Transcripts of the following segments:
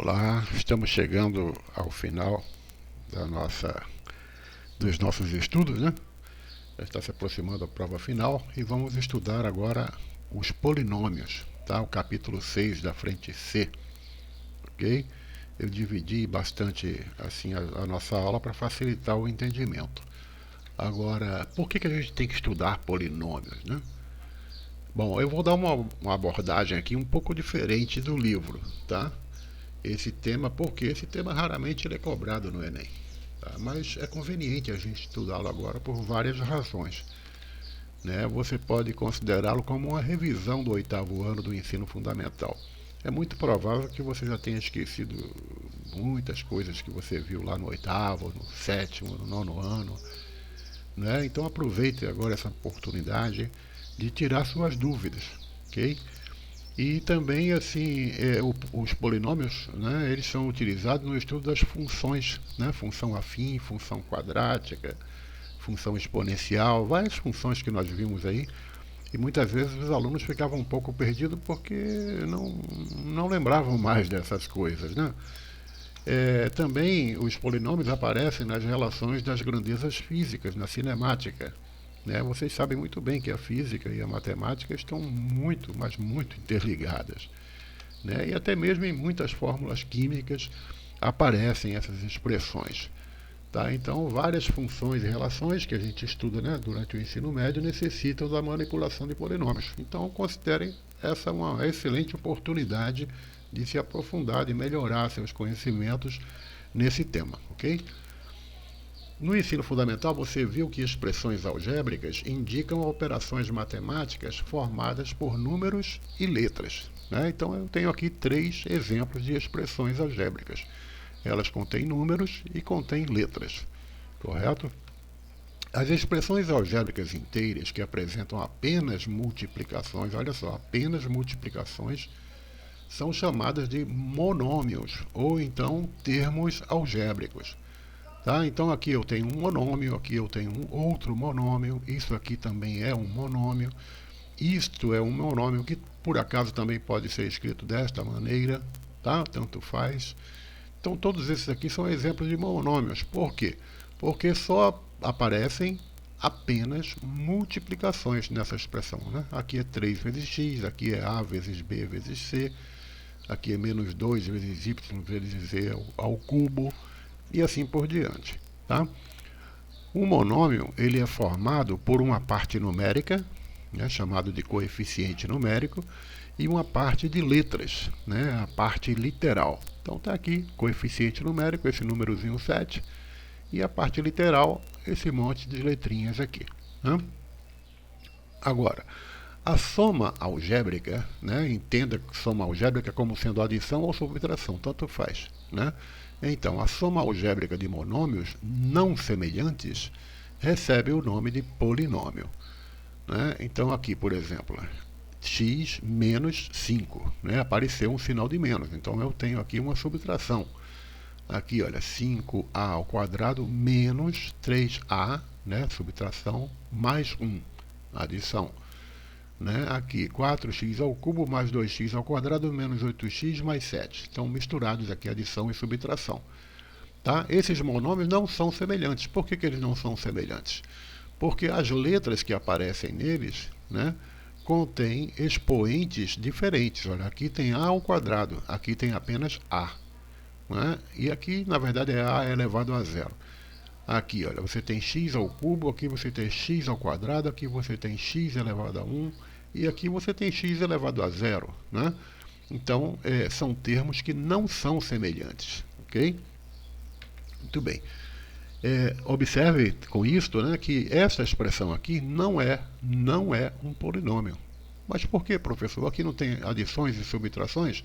Olá, estamos chegando ao final dos nossos estudos, né? Já está se aproximando a prova final e vamos estudar agora os polinômios, tá? O capítulo 6 da frente C, ok? Eu dividi bastante assim a nossa aula para facilitar o entendimento. Agora, por que a gente tem que estudar polinômios, né? Bom, eu vou dar uma abordagem aqui um pouco diferente do livro, tá? Porque esse tema raramente ele é cobrado no Enem. Tá? Mas é conveniente a gente estudá-lo agora por várias razões. Né? Você pode considerá-lo como uma revisão do 8º ano do ensino fundamental. É muito provável que você já tenha esquecido muitas coisas que você viu lá no 8º, no 7º, no 9º ano. Né? Então aproveite agora essa oportunidade de tirar suas dúvidas, ok? E também, assim, os polinômios, né, eles são utilizados no estudo das funções, né, função afim, função quadrática, função exponencial, várias funções que nós vimos aí. E muitas vezes os alunos ficavam um pouco perdidos porque não lembravam mais dessas coisas, né? Também os polinômios aparecem nas relações das grandezas físicas, na cinemática. Né? Vocês sabem muito bem que a física e a matemática estão muito, mas muito interligadas. Né? E até mesmo em muitas fórmulas químicas aparecem essas expressões. Tá? Então, várias funções e relações que a gente estuda, né, durante o ensino médio necessitam da manipulação de polinômios. Então, considerem essa uma excelente oportunidade de se aprofundar, de melhorar seus conhecimentos nesse tema, ok? No ensino fundamental, você viu que expressões algébricas indicam operações matemáticas formadas por números e letras. Né? Então, eu tenho aqui 3 exemplos de expressões algébricas. Elas contêm números e contêm letras, correto? As expressões algébricas inteiras que apresentam apenas multiplicações, olha só, apenas multiplicações, são chamadas de monômios, ou então termos algébricos. Tá? Então aqui eu tenho um monômio, aqui eu tenho um outro monômio, isso aqui também é um monômio, isto é um monômio que por acaso também pode ser escrito desta maneira, tá? Tanto faz. Então todos esses aqui são exemplos de monômios. Por quê? Porque só aparecem apenas multiplicações nessa expressão. Né? Aqui é 3 vezes x, aqui é a vezes b vezes c, aqui é menos 2 vezes y vezes z ao cubo, e assim por diante. Tá? O monômio ele é formado por uma parte numérica, né, chamado de coeficiente numérico, e uma parte de letras, né, a parte literal. Então está aqui, coeficiente numérico, esse númerozinho 7, e a parte literal, esse monte de letrinhas aqui. Né? Agora, a soma algébrica, né, entenda soma algébrica como sendo adição ou subtração, tanto faz. Né? Então, a soma algébrica de monômios não semelhantes recebe o nome de polinômio. Né? Então, aqui, por exemplo, x menos 5, né? Apareceu um sinal de menos, então eu tenho aqui uma subtração. Aqui, olha, 5a ao quadrado menos 3a, né? Subtração, mais 1, adição. Né? Aqui, 4x ao cubo mais 2x ao quadrado menos 8x mais 7. Estão misturados aqui adição e subtração. Tá? Esses monômios não são semelhantes. Por que eles não são semelhantes? Porque as letras que aparecem neles, né, contêm expoentes diferentes. Olha, aqui tem a ao quadrado, aqui tem apenas a. Né? E aqui, na verdade, é a elevado a zero. Aqui, olha, você tem x ao cubo, aqui você tem x ao quadrado, aqui você tem x elevado a 1, e aqui você tem x elevado a zero. Né? Então, são termos que não são semelhantes. Ok? Muito bem. Observe com isto, né, que esta expressão aqui não é um polinômio. Mas por que, professor? Aqui não tem adições e subtrações?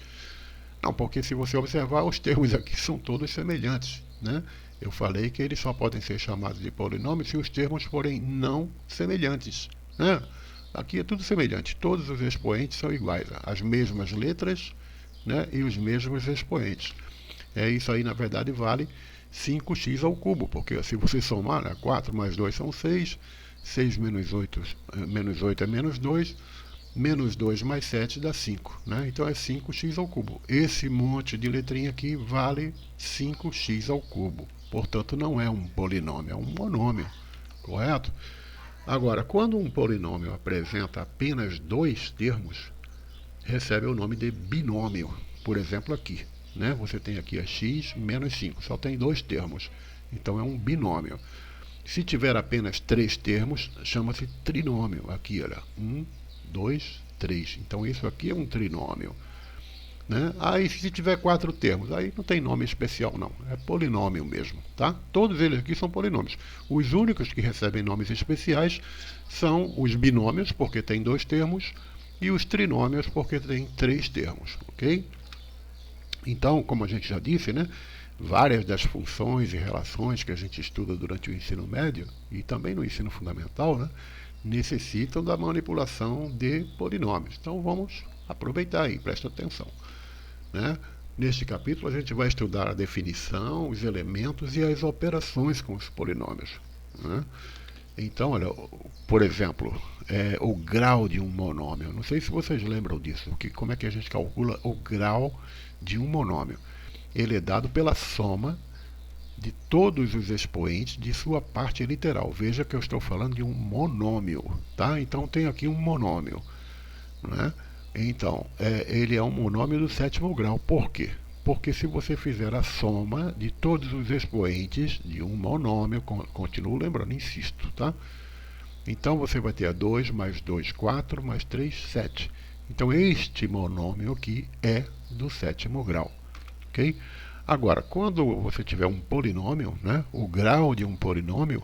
Não, porque se você observar, os termos aqui são todos semelhantes. Né? Eu falei que eles só podem ser chamados de polinômios se os termos forem não semelhantes. Né? Aqui é tudo semelhante, todos os expoentes são iguais, as mesmas letras, né, e os mesmos expoentes. Isso aí, na verdade, vale 5x ao cubo, porque se você somar, né, 4 mais 2 são 6, 6 menos 8 é menos 2, menos 2 mais 7 dá 5, né? Então é 5x ao cubo. Esse monte de letrinha aqui vale 5x ao cubo. Portanto, não é um polinômio, é um monômio, correto? Agora, quando um polinômio apresenta apenas dois termos, recebe o nome de binômio. Por exemplo, aqui, né? Você tem aqui a x menos 5, só tem dois termos. Então é um binômio. Se tiver apenas três termos, chama-se trinômio. Aqui, olha, 1, 2, 3. Então isso aqui é um trinômio. Né? Aí se tiver quatro termos, aí não tem nome especial não, é polinômio mesmo, tá? Todos eles aqui são polinômios. Os únicos que recebem nomes especiais são os binômios, porque tem dois termos, e os trinômios, porque tem três termos, ok? Então, como a gente já disse, né, várias das funções e relações que a gente estuda durante o ensino médio e também no ensino fundamental, né, necessitam da manipulação de polinômios. Então vamos aproveitar aí, presta atenção. Né? Neste capítulo a gente vai estudar a definição, os elementos e as operações com os polinômios. Né? Então, olha, por exemplo, o grau de um monômio. Não sei se vocês lembram disso, como é que a gente calcula o grau de um monômio. Ele é dado pela soma de todos os expoentes de sua parte literal. Veja que eu estou falando de um monômio, tá? Então tem aqui um monômio, né? Então, ele é um monômio do sétimo grau. Por quê? Porque se você fizer a soma de todos os expoentes de um monômio, continuo lembrando, insisto, tá? Então você vai ter a 2 mais 2, 4, mais 3, 7. Então este monômio aqui é do sétimo grau, ok? Agora, quando você tiver um polinômio, né, o grau de um polinômio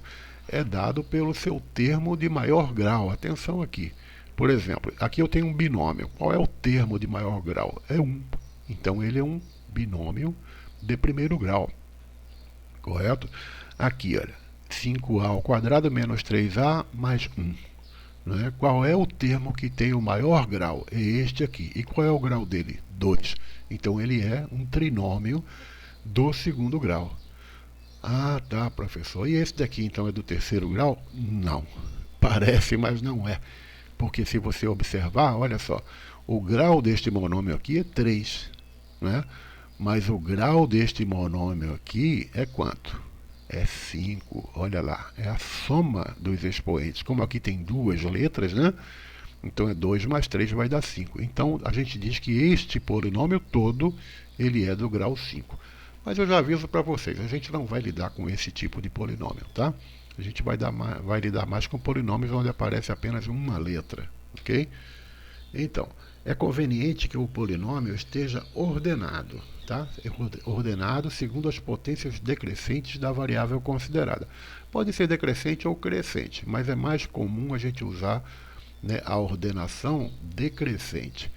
é dado pelo seu termo de maior grau. Atenção aqui. Por exemplo, aqui eu tenho um binômio. Qual é o termo de maior grau? É 1. Então ele é um binômio de primeiro grau. Correto? Aqui, olha, 5a ao quadrado menos 3a mais 1. Né? Qual é o termo que tem o maior grau? É este aqui. E qual é o grau dele? 2. Então ele é um trinômio do segundo grau. Ah, tá, professor. E esse daqui então é do terceiro grau? Não. Parece, mas não é. Porque se você observar, olha só, o grau deste monômio aqui é 3, né? Mas o grau deste monômio aqui é quanto? É 5. Olha lá, é a soma dos expoentes. Como aqui tem duas letras, né? Então é 2 mais 3 vai dar 5. Então a gente diz que este polinômio todo, ele é do grau 5. Mas eu já aviso para vocês, a gente não vai lidar com esse tipo de polinômio, tá? A gente vai lidar mais com polinômios onde aparece apenas uma letra, ok? Então, é conveniente que o polinômio esteja ordenado, tá? Ordenado segundo as potências decrescentes da variável considerada. Pode ser decrescente ou crescente, mas é mais comum a gente usar, né, a ordenação decrescente.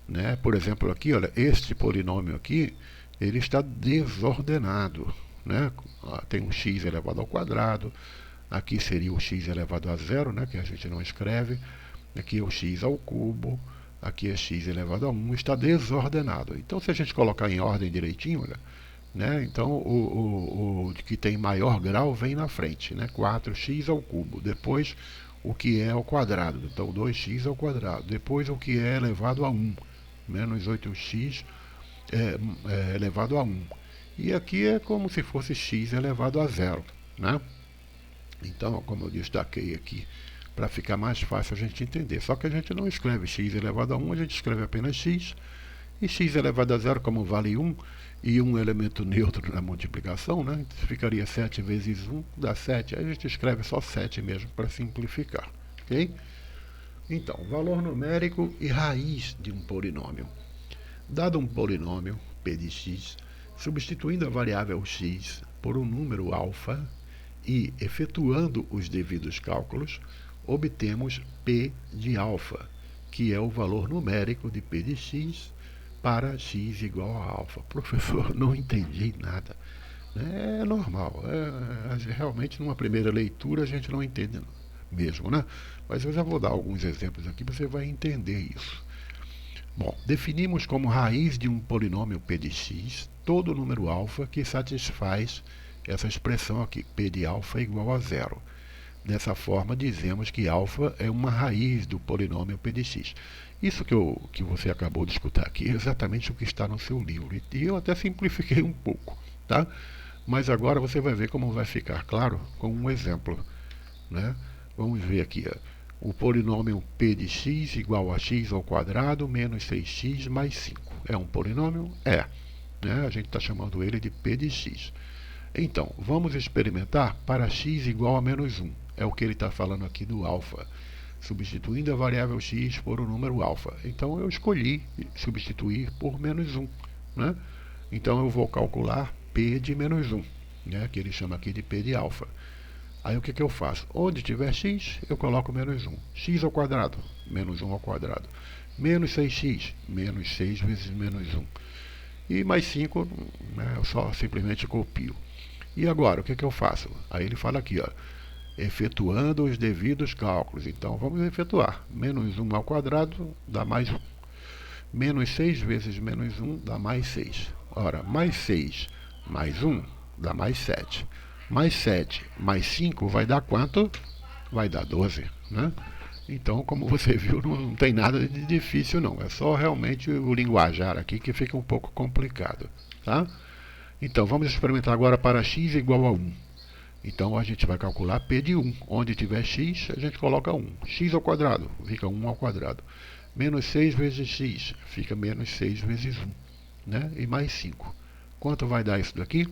Né? Por exemplo, aqui, olha, este polinômio aqui, ele está desordenado. Né? Tem um x elevado ao quadrado, aqui seria o x elevado a zero, né, que a gente não escreve, aqui é o x ao cubo, aqui é x elevado a 1, está desordenado. Então, se a gente colocar em ordem direitinho, olha, né, então o que tem maior grau vem na frente, né, 4x ao cubo, depois o que é ao quadrado, então 2x ao quadrado, depois o que é elevado a 1, menos 8x elevado a 1. E aqui é como se fosse x elevado a zero, né? Então, como eu destaquei aqui, para ficar mais fácil a gente entender. Só que a gente não escreve x elevado a 1, a gente escreve apenas x. E x elevado a zero, como vale 1, e um elemento neutro na multiplicação, né? Ficaria 7 vezes 1, dá 7. Aí a gente escreve só 7 mesmo, para simplificar. Ok? Então, valor numérico e raiz de um polinômio. Dado um polinômio, p de x, substituindo a variável x por um número alfa e efetuando os devidos cálculos, obtemos p de alfa, que é o valor numérico de p de x para x igual a alfa. Professor, não entendi nada. É normal, realmente numa primeira leitura a gente não entende mesmo, né? Mas eu já vou dar alguns exemplos aqui, você vai entender isso. Bom, definimos como raiz de um polinômio p de x todo número alfa que satisfaz essa expressão aqui, p de alfa igual a zero. Dessa forma, dizemos que alfa é uma raiz do polinômio p de x. Isso que você acabou de escutar aqui é exatamente o que está no seu livro. E eu até simplifiquei um pouco, tá? Mas agora você vai ver como vai ficar claro com um exemplo, né? Vamos ver aqui, ó. O polinômio p de x igual a x ao quadrado menos 6x mais 5. É um polinômio? É. Né? A gente está chamando ele de p de x. Então, vamos experimentar para x igual a menos 1. É o que ele está falando aqui do alfa, substituindo a variável x por o número alfa. Então, eu escolhi substituir por menos 1. Né? Então, eu vou calcular p de menos 1, né? Que ele chama aqui de p de alfa. Aí o que eu faço? Onde tiver x, eu coloco menos 1. X ao quadrado, menos 1 ao quadrado. Menos 6x, menos 6 vezes menos 1. E mais 5, né, eu só simplesmente copio. E agora, o que eu faço? Aí ele fala aqui, ó, efetuando os devidos cálculos. Então, vamos efetuar. Menos 1 ao quadrado dá mais 1. Menos 6 vezes menos 1 dá mais 6. Ora, mais 6 mais 1 dá mais 7. Mais 7 mais 5 vai dar quanto? Vai dar 12, né? Então, como você viu, não tem nada de difícil não. É só realmente o linguajar aqui que fica um pouco complicado, tá? Então, vamos experimentar agora para x igual a 1. Então, a gente vai calcular p de 1. Onde tiver x, a gente coloca 1. X ao quadrado, fica 1 ao quadrado. Menos 6 vezes x, fica menos 6 vezes 1. Né? E mais 5. Quanto vai dar isso daqui?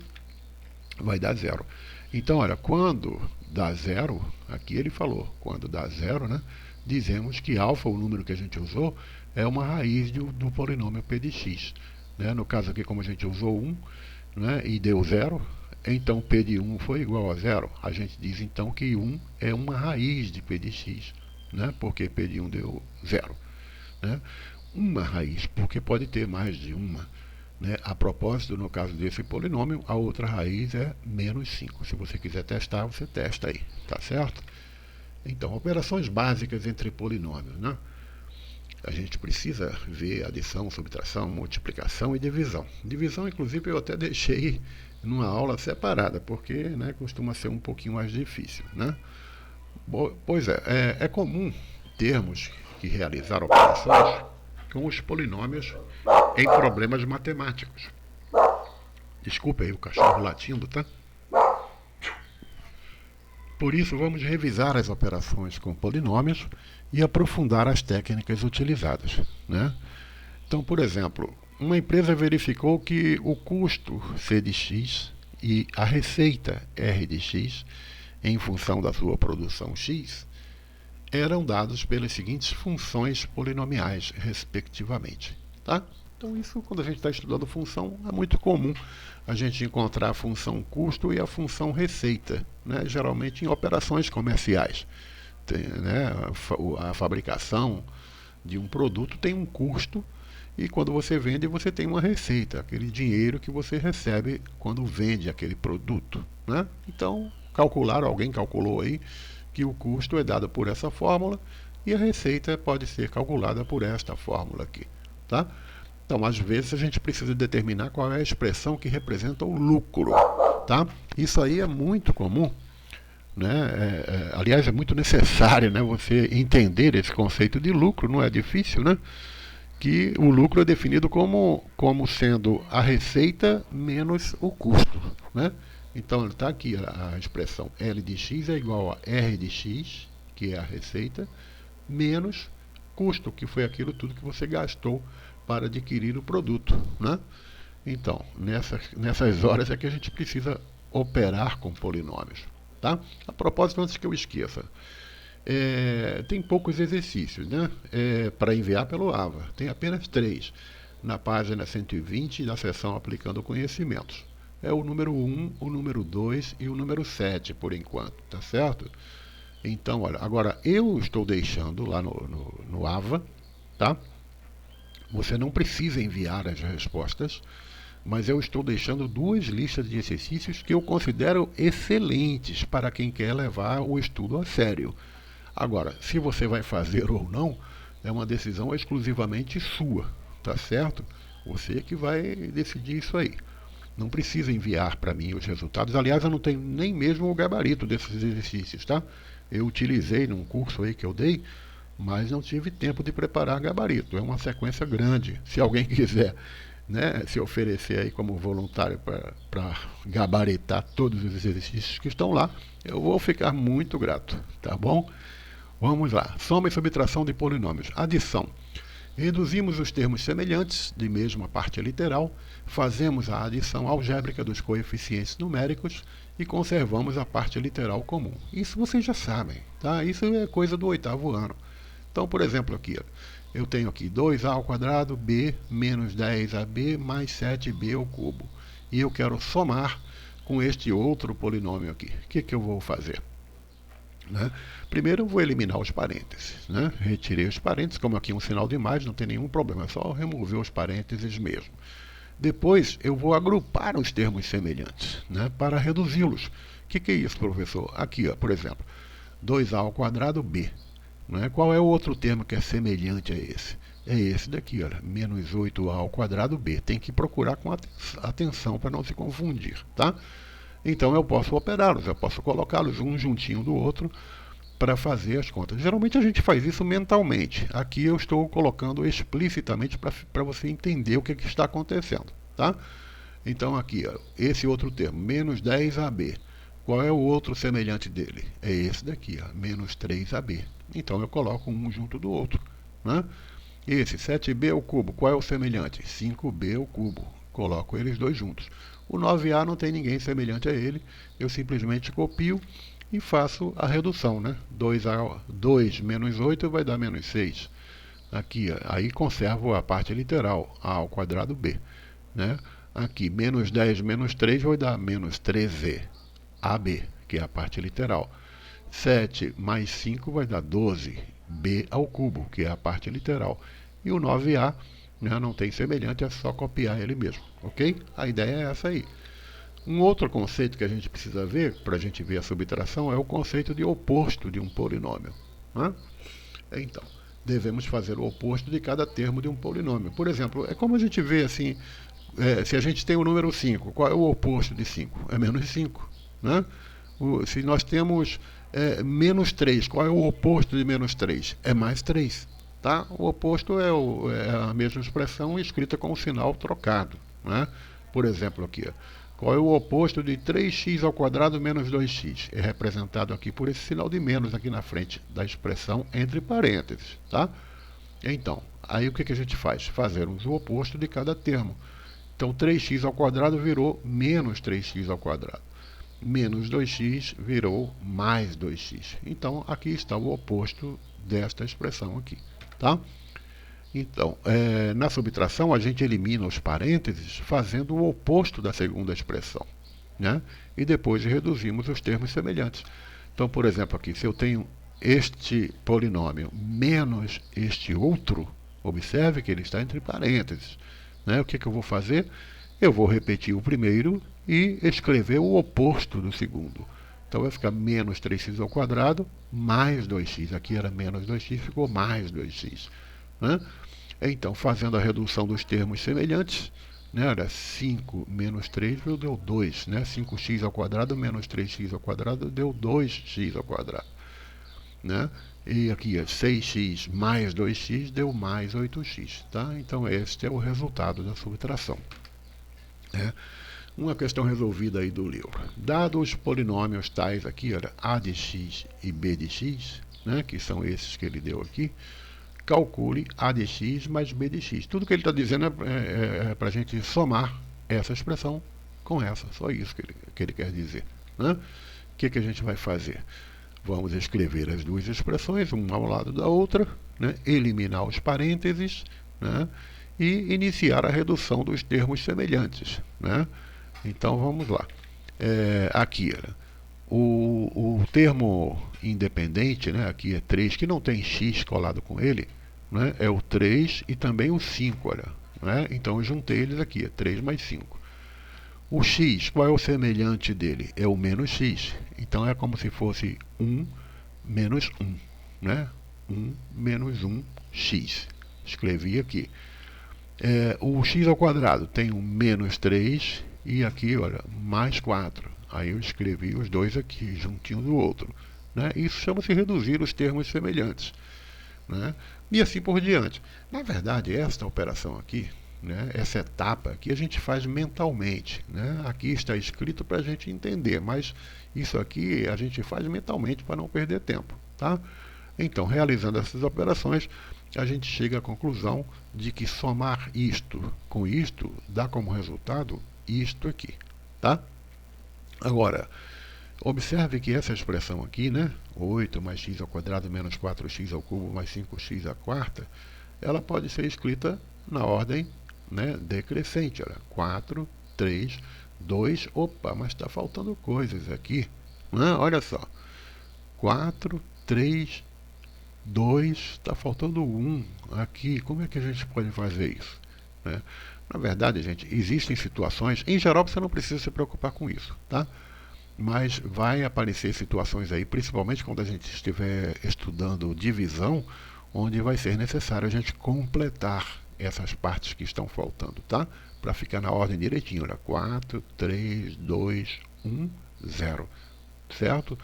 Vai dar 0. Então, olha, quando dá 0, aqui ele falou, quando dá 0, né, dizemos que alfa, o número que a gente usou, é uma raiz do polinômio p de x. Né? No caso aqui, como a gente usou 1, né, e deu 0, então p de 1 foi igual a 0. A gente diz então que 1 é uma raiz de p de x, né, porque p de 1 deu 0. Né? Uma raiz, porque pode ter mais de uma. Né? A propósito, no caso desse polinômio, a outra raiz é menos 5. Se você quiser testar, você testa aí, tá certo? Então, operações básicas entre polinômios, né? A gente precisa ver adição, subtração, multiplicação e divisão. Divisão, inclusive, eu até deixei numa aula separada, porque, né, costuma ser um pouquinho mais difícil, né? Pois é comum termos que realizar operações com os polinômios em problemas matemáticos. Desculpa aí o cachorro latindo, tá? Por isso, vamos revisar as operações com polinômios e aprofundar as técnicas utilizadas, né? Então, por exemplo, uma empresa verificou que o custo C de x e a receita R de x, em função da sua produção x, eram dados pelas seguintes funções polinomiais, respectivamente. Tá? Então, isso, quando a gente está estudando função, é muito comum a gente encontrar a função custo e a função receita, né? Geralmente em operações comerciais. Né? A fabricação de um produto tem um custo e quando você vende, você tem uma receita, aquele dinheiro que você recebe quando vende aquele produto. Né? Então, alguém calculou aí que o custo é dado por essa fórmula e a receita pode ser calculada por esta fórmula aqui. Tá? Então, às vezes, a gente precisa determinar qual é a expressão que representa o lucro. Tá? Isso aí é muito comum. Né? Aliás, é muito necessário, né, você entender esse conceito de lucro, não é difícil, né? Que o lucro é definido como sendo a receita menos o custo. Né? Então, está aqui a expressão L de x é igual a R de x, que é a receita, menos custo, que foi aquilo tudo que você gastou para adquirir o produto. Né? Então, nessas horas é que a gente precisa operar com polinômios. Tá? A propósito, antes que eu esqueça, tem poucos exercícios, né? Para enviar pelo AVA. Tem apenas 3, na página 120 da seção Aplicando Conhecimentos. É o número 1, o número 2 e o número 7, por enquanto, tá certo? Então, olha, agora eu estou deixando lá no AVA, tá? Você não precisa enviar as respostas, mas eu estou deixando 2 listas de exercícios que eu considero excelentes para quem quer levar o estudo a sério. Agora, se você vai fazer ou não, é uma decisão exclusivamente sua, tá certo? Você que vai decidir isso aí. Não precisa enviar para mim os resultados. Aliás, eu não tenho nem mesmo o gabarito desses exercícios, tá? Eu utilizei num curso aí que eu dei, mas não tive tempo de preparar gabarito. É uma sequência grande. Se alguém quiser, né, se oferecer aí como voluntário para gabaritar todos os exercícios que estão lá, eu vou ficar muito grato, tá bom? Vamos lá. Soma e subtração de polinômios. Adição. Reduzimos os termos semelhantes de mesma parte literal, fazemos a adição algébrica dos coeficientes numéricos e conservamos a parte literal comum. Isso vocês já sabem, tá? Isso é coisa do 8º ano. Então, por exemplo, aqui, ó, eu tenho aqui 2a ao quadrado, b menos 10ab mais 7b ao cubo. E eu quero somar com este outro polinômio aqui. O que eu vou fazer? Né? Primeiro eu vou eliminar os parênteses, né? Retirei os parênteses, como aqui é um sinal de mais, não tem nenhum problema, é só remover os parênteses mesmo. Depois eu vou agrupar os termos semelhantes, né? Para reduzi-los. O que é isso, professor? Aqui, ó, por exemplo, 2a ao quadrado b. Né? Qual é o outro termo que é semelhante a esse? É esse daqui, olha, menos 8a ao quadrado b. Tem que procurar com atenção para não se confundir, tá? Então eu posso operá-los, eu posso colocá-los um juntinho do outro para fazer as contas. Geralmente a gente faz isso mentalmente. Aqui eu estou colocando explicitamente para você entender o que está acontecendo, tá? Então aqui, ó, esse outro termo, menos 10ab. Qual é o outro semelhante dele? É esse daqui, ó, menos 3ab. Então eu coloco um junto do outro, né? Esse 7b ao cubo, qual é o semelhante? 5b ao cubo. Coloco eles dois juntos. O 9a não tem ninguém semelhante a ele, eu simplesmente copio e faço a redução, né? 2 menos 8 vai dar menos 6. Aqui, aí conservo a parte literal, a ao quadrado b. Né? Aqui, menos 10 menos 3 vai dar menos 13ab, que é a parte literal. 7 mais 5 vai dar 12b ao cubo, que é a parte literal. E o 9a, né, não tem semelhante, é só copiar ele mesmo, ok? A ideia é essa aí. Um outro conceito que a gente precisa ver, para a gente ver a subtração, é o conceito de oposto de um polinômio. Né? Então, devemos fazer o oposto de cada termo de um polinômio. Por exemplo, é como a gente vê assim, se a gente tem o número 5, qual é o oposto de 5? É menos 5. Né? Se nós temos menos 3, qual é o oposto de menos 3? É mais 3. Tá? O oposto é a mesma expressão escrita com o sinal trocado. Né? Por exemplo, aqui, ó, qual é o oposto de 3x ao quadrado menos 2x? É representado aqui por esse sinal de menos aqui na frente da expressão entre parênteses. Tá? Então, aí o que a gente faz? Fazermos o oposto de cada termo. Então, 3x ao quadrado virou menos 3x ao quadrado. Menos 2x virou mais 2x. Então, aqui está o oposto desta expressão aqui. Tá? Então, na subtração, a gente elimina os parênteses fazendo o oposto da segunda expressão. Né? E depois reduzimos os termos semelhantes. Então, por exemplo, aqui, se eu tenho este polinômio menos este outro, observe que ele está entre parênteses. Né? O que eu vou fazer? Eu vou repetir o primeiro e escrever o oposto do segundo. Então vai ficar menos 3x ao quadrado mais 2x. Aqui era menos 2x, ficou mais 2x. Né? Então, fazendo a redução dos termos semelhantes, né, era 5 menos 3 deu 2. Né? 5x ao quadrado menos 3x ao quadrado deu 2x ao quadrado. Né? E aqui 6x mais 2x deu mais 8x. Tá? Então, este é o resultado da subtração. Né? Uma questão resolvida aí do livro. Dados os polinômios tais aqui, olha, a de x e b de x, né, que são esses que ele deu aqui, calcule a de x mais b de x. Tudo que ele está dizendo é para a gente somar essa expressão com essa. Só isso que ele quer dizer. Né? O que a gente vai fazer? Vamos escrever as duas expressões, uma ao lado da outra, né, eliminar os parênteses, né, e iniciar a redução dos termos semelhantes. Né? Então, vamos lá. Aqui, o termo independente, né, aqui é 3, que não tem x colado com ele, né, é o 3 e também o 5. Olha, né? Então, eu juntei eles aqui, é 3 mais 5. O x, qual é o semelhante dele? É o menos x. Então, é como se fosse 1 menos 1. Né? 1 menos 1x. Escrevi aqui. O x ao quadrado tem um menos 3 e aqui, olha, mais 4. Aí eu escrevi os dois aqui, juntinho do outro. Né? Isso chama-se reduzir os termos semelhantes. né? E assim por diante. Na verdade, esta operação aqui, né, essa etapa aqui, a gente faz mentalmente, né? Aqui está escrito para a gente entender, mas isso aqui a gente faz mentalmente para não perder tempo, tá? Então, realizando essas operações, a gente chega à conclusão de que somar isto com isto dá como resultado isto aqui, tá? Agora, observe que essa expressão aqui, né, 8 mais x ao quadrado menos 4x ao cubo mais 5x à quarta, ela pode ser escrita na ordem, né, decrescente. Olha, 4, 3, 2, opa, mas está faltando coisas aqui, né? Olha só, 4, 3, 2, está faltando 1 aqui. Como é que a gente pode fazer isso, né? Na verdade, gente, existem situações, em geral você não precisa se preocupar com isso, tá? Mas vai aparecer situações aí, principalmente quando a gente estiver estudando divisão, onde vai ser necessário a gente completar essas partes que estão faltando, tá? Para ficar na ordem direitinho, olha, 4, 3, 2, 1, 0, certo?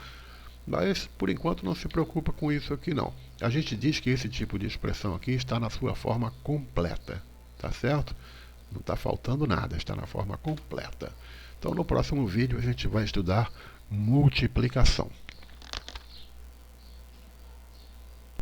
Mas, por enquanto, não se preocupa com isso aqui não. A gente diz que esse tipo de expressão aqui está na sua forma completa, tá certo? Não está faltando nada, está na forma completa. Então, no próximo vídeo, a gente vai estudar multiplicação.